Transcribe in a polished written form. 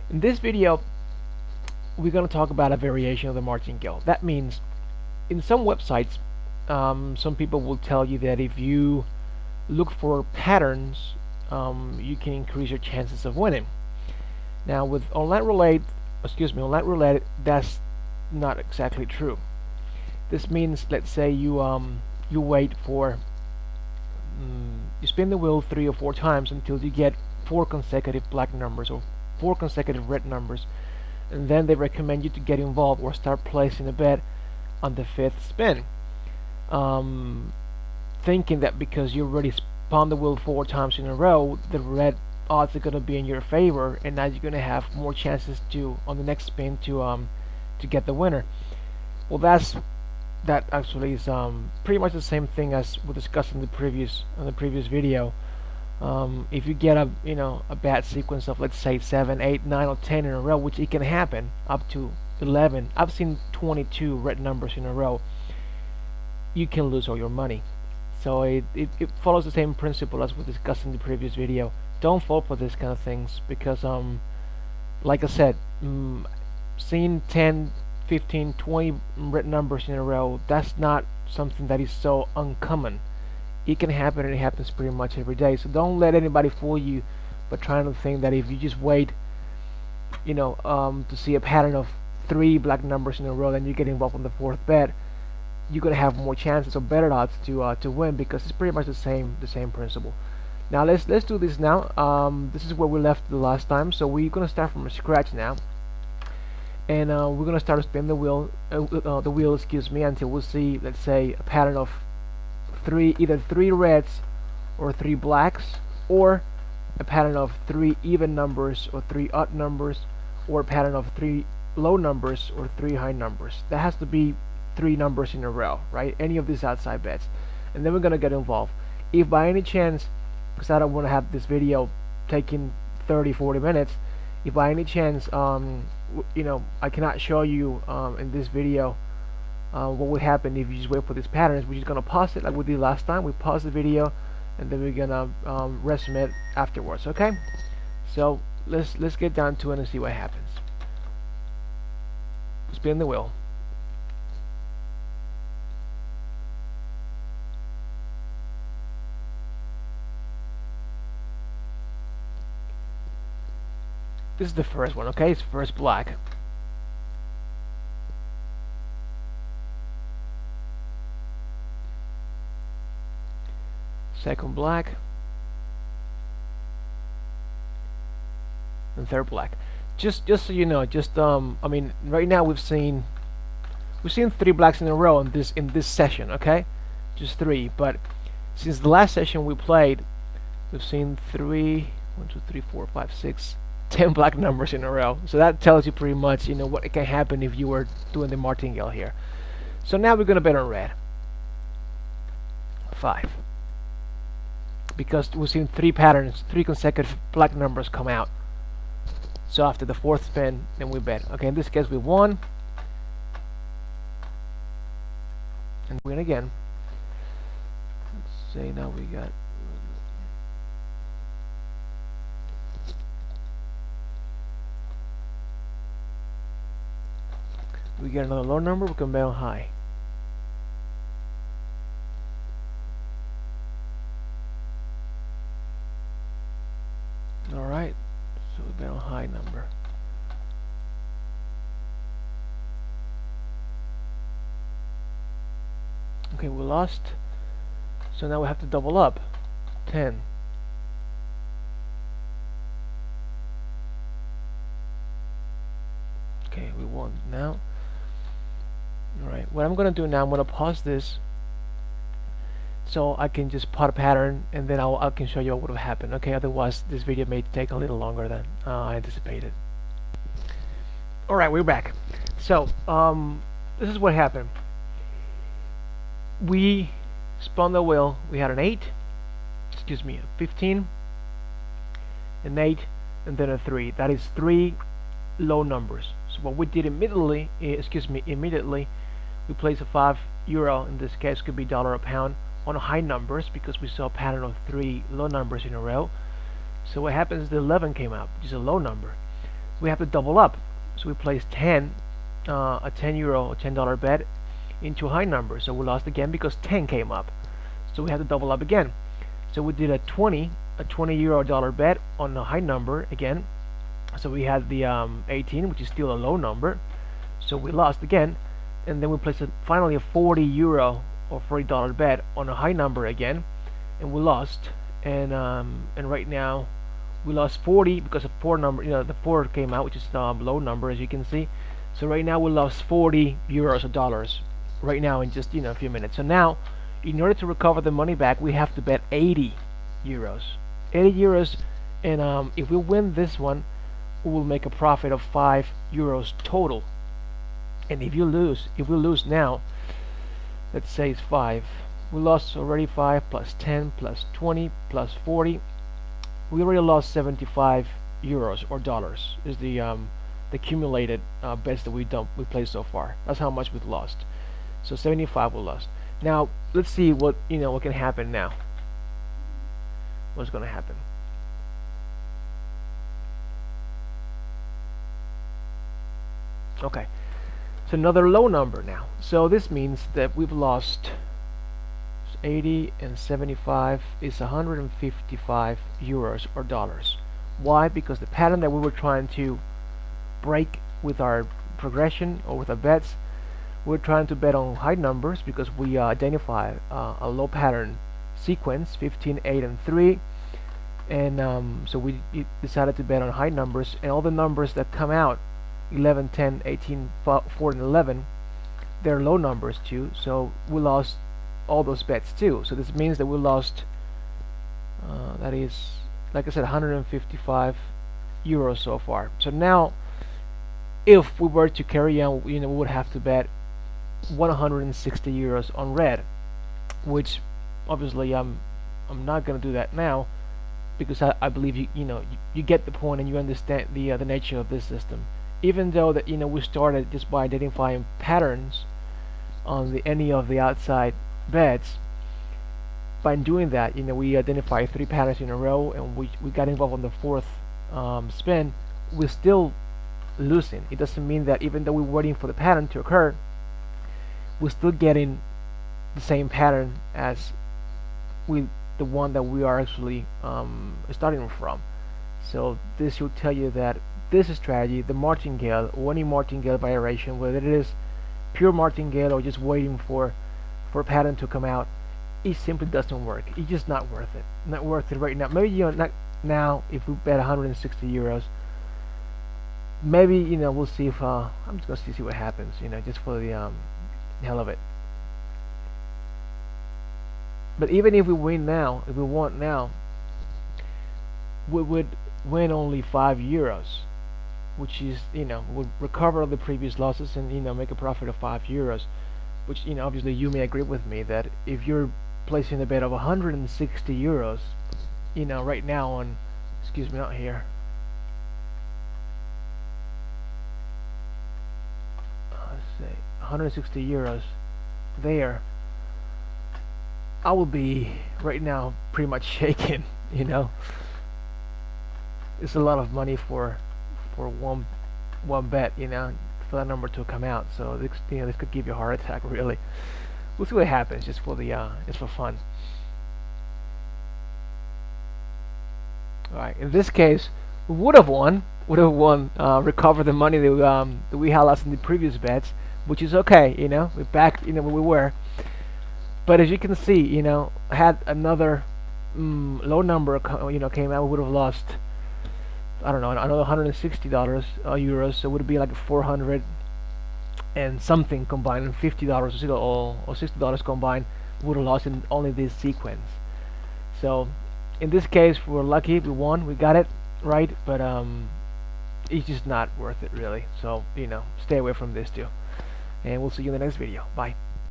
In this video, we're going to talk about a variation of the martingale. That means in some websites, some people will tell you that if you look for patterns, you can increase your chances of winning. Now, with online roulette, that's not exactly true. This means, let's say you wait for you spin the wheel 3 or 4 times until you get 4 consecutive black numbers or 4 consecutive red numbers, and then they recommend you to get involved or start placing a bet on the 5th spin, thinking that because you already spun the wheel 4 times in a row, the red odds are going to be in your favor, and now you're going to have more chances to on the next spin to get the winner. Well, that actually is pretty much the same thing as we discussed in the previous video. If you get a bad sequence of, let's say, 7, 8, 9, or 10 in a row, which it can happen up to 11. I've seen 22 red numbers in a row. You can lose all your money. So it follows the same principle as we discussed in the previous video. Don't fall for this kind of things because like I said, seeing 10, 15, 20 red numbers in a row, that's not something that is so uncommon. It can happen, and it happens pretty much every day. So don't let anybody fool you by trying to think that if you just wait, to see a pattern of 3 black numbers in a row, then you get involved on the 4th bet, you're gonna have more chances or better odds to win, because it's pretty much the same principle. Now let's do this now. This is where we left the last time, so we're gonna start from scratch now, and we're gonna start to spin the wheel, until we see, let's say, a pattern of either 3 reds or 3 blacks, or a pattern of 3 even numbers or 3 odd numbers, or a pattern of 3 low numbers or 3 high numbers. That has to be 3 numbers in a row, right? Any of these outside bets, and then we're gonna get involved. If by any chance, because I don't want to have this video taking 30-40 minutes, if by any chance I cannot show you in this video what would happen if you just wait for these patterns, we're just gonna pause it like we did last time. We pause the video, and then we're gonna resume it afterwards. Okay, so let's get down to it and see what happens. Spin the wheel. This is the first one. Okay, it's first black. Second black, and third black. Just so you know, I mean, right now we've seen 3 blacks in a row in this session. Okay, just 3. But since the last session we played, we've seen 3, 1, 2, 3, 4, 5, 6, 10 black numbers in a row. So that tells you pretty much, what can happen if you were doing the martingale here. So now we're gonna bet on red. 5. Because we've seen 3 patterns, 3 consecutive black numbers come out. So after the 4th spin, then we bet. Okay, in this case we won, and win again. Let's say now we got another low number. We can bet on high. Alright, so we bet on high number. Okay, we lost, so now we have to double up. 10. Okay, we won now. Alright, what I'm gonna do now, I'm gonna pause this so I can just plot a pattern, and then I can show you what would have happened. Okay, otherwise this video may take a little longer than I anticipated. Alright, we're back. So this is what happened. We spun the wheel. We had a 15, an 8, and then a 3. That is 3 low numbers. So what we did immediately, we placed a €5, in this case could be dollar or pound, on high numbers, because we saw a pattern of 3 low numbers in a row. So what happens is the 11 came out, which is a low number. we have to double up. So we placed 10, a 10 euro, a $10 bet into a high number. So we lost again because 10 came up. So we have to double up again. So we did a 20 euro dollar bet on a high number again. So we had the 18, which is still a low number. So we lost again. And then we placed finally a 40 euro or $40 bet on a high number again, and we lost. And right now we lost 40 because of 4 number. The 4 came out, which is low number, as you can see. So right now we lost 40 euros or dollars right now in just a few minutes. So now, in order to recover the money back, we have to bet 80 euros. 80 euros, and if we win this one, we will make a profit of 5 euros total. And if we lose now, let's say it's 5. We lost already 5 plus 10 plus 20 plus 40. We already lost 75 euros or dollars. Is the accumulated bets that we played so far. That's how much we've lost. So 75 we lost. Now let's see what can happen now. What's going to happen? Okay. It's another low number now. So this means that we've lost 80 and 75 is 155 euros or dollars. Why? Because the pattern that we were trying to break with our progression or with our bets, we're trying to bet on high numbers because we identify a low pattern sequence, 15, 8, and 3. And so we decided to bet on high numbers, and all the numbers that come out, 11, 10, 18, 4, and 11, they're low numbers too, so we lost all those bets too. So this means that we lost, that is, like I said, 155 euros so far. So now, if we were to carry on, we would have to bet 160 euros on red, which obviously I'm not going to do that now, because I believe you get the point and you understand the nature of this system. Even though that we started just by identifying patterns on any of the outside bets, by doing that we identified 3 patterns in a row, and we got involved on the 4th spin, we're still losing. It doesn't mean that even though we're waiting for the pattern to occur, we're still getting the same pattern as with the one that we are actually starting from. So this should tell you that this strategy, the Martingale or any Martingale variation, whether it is pure Martingale or just waiting for a pattern to come out, it simply doesn't work. It's just not worth it. Not worth it right now. Maybe not now. If we bet 160 euros, maybe we'll see if I'm just gonna see what happens. Just for the hell of it. But even if we win now, if we won now, we would win only 5 euros, which is would recover the previous losses and make a profit of 5 euros, which obviously you may agree with me that if you're placing a bet of 160 euros right now on, excuse me, not here, let's say 160 euros there, I will be right now pretty much shaken. It's a lot of money for one bet, for that number to come out. So this could give you a heart attack, really. We'll see what happens, just for fun. All right. In this case, we would have won, recover the money that we had lost in the previous bets, which is okay. We're back, where we were. But as you can see, had another low number, came out, we would have lost, I don't know, another $160 euros, so it would be like 400 and something combined, and $50 or $60 combined, would have lost in only this sequence. So in this case, we were lucky, we won, we got it right, but it's just not worth it, really. So stay away from this too, and we'll see you in the next video. Bye.